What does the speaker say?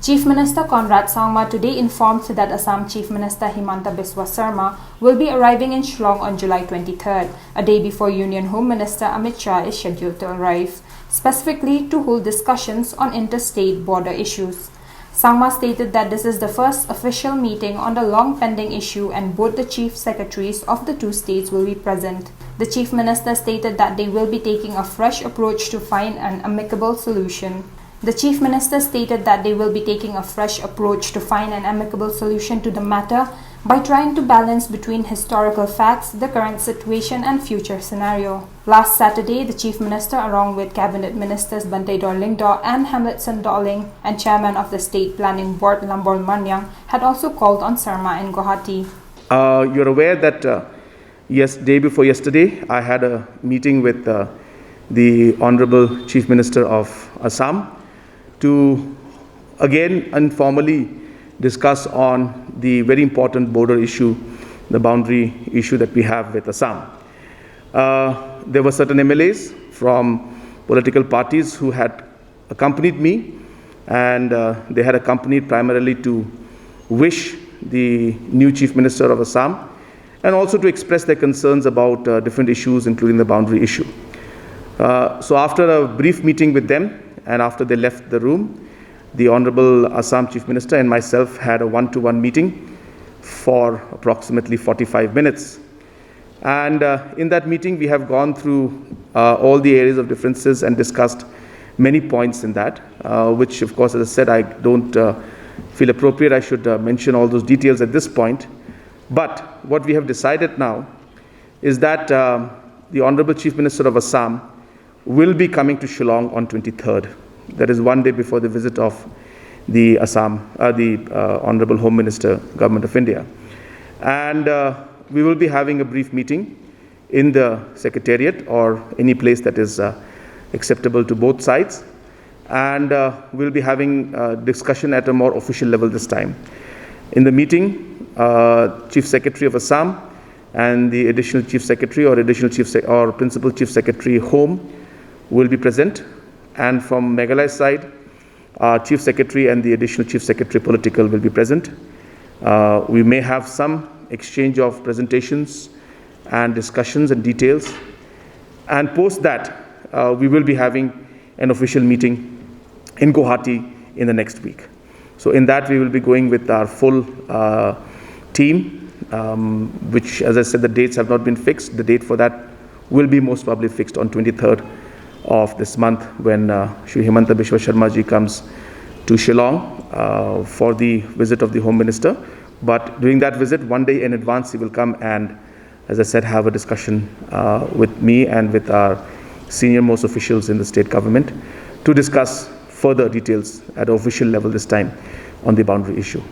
Chief Minister Conrad Sangma today informed that Assam Chief Minister Himanta Biswa Sarma will be arriving in Shillong on July 23rd, a day before Union Home Minister Amit Shah is scheduled to arrive, specifically to hold discussions on interstate border issues. Sangma stated that this is the first official meeting on the long-pending issue and both the chief secretaries of the two states will be present. The Chief Minister stated that they will be taking a fresh approach to find an amicable solution. The Chief Minister stated that they will be taking a fresh approach to find an amicable solution to the matter by trying to balance between historical facts, the current situation and future scenario. Last Saturday, the Chief Minister along with Cabinet Ministers Bante Dorlingdo and Hamletson Dorling and Chairman of the State Planning Board Lambol Manyang had also called on Sarma in Guwahati. You're aware that day before yesterday, I had a meeting with the Honorable Chief Minister of Assam to again informally discuss on the very important border issue, the boundary issue that we have with Assam. There were certain MLAs from political parties who had accompanied me, and they had accompanied primarily to wish the new Chief Minister of Assam and also to express their concerns about different issues, including the boundary issue. So after a brief meeting with them, and after they left the room, the Honorable Assam Chief Minister and myself had a one-to-one meeting for approximately 45 minutes. And in that meeting, we have gone through all the areas of differences and discussed many points in that, which, of course, as I said, I don't feel appropriate. I should mention all those details at this point. But what we have decided now is that the Honorable Chief Minister of Assam will be coming to Shillong on 23rd. That is one day before the visit of the Honorable Home Minister, Government of India. And we will be having a brief meeting in the Secretariat or any place that is acceptable to both sides. And we'll be having a discussion at a more official level this time. In the meeting, Chief Secretary of Assam and the Additional Chief Secretary or Principal Chief Secretary Home will be present, and from Meghalaya's side, Chief Secretary and the Additional Chief Secretary Political will be present. We may have some exchange of presentations and discussions and details, and post that, we will be having an official meeting in Guwahati in the next week. So in that, we will be going with our full team, which, as I said, the dates have not been fixed. The date for that will be most probably fixed on 23rd of this month when Shri Himanta Biswa Sarma ji comes to Shillong for the visit of the Home Minister. But during that visit, one day in advance, he will come and, as I said, have a discussion with me and with our senior most officials in the state government to discuss further details at an official level this time on the boundary issue.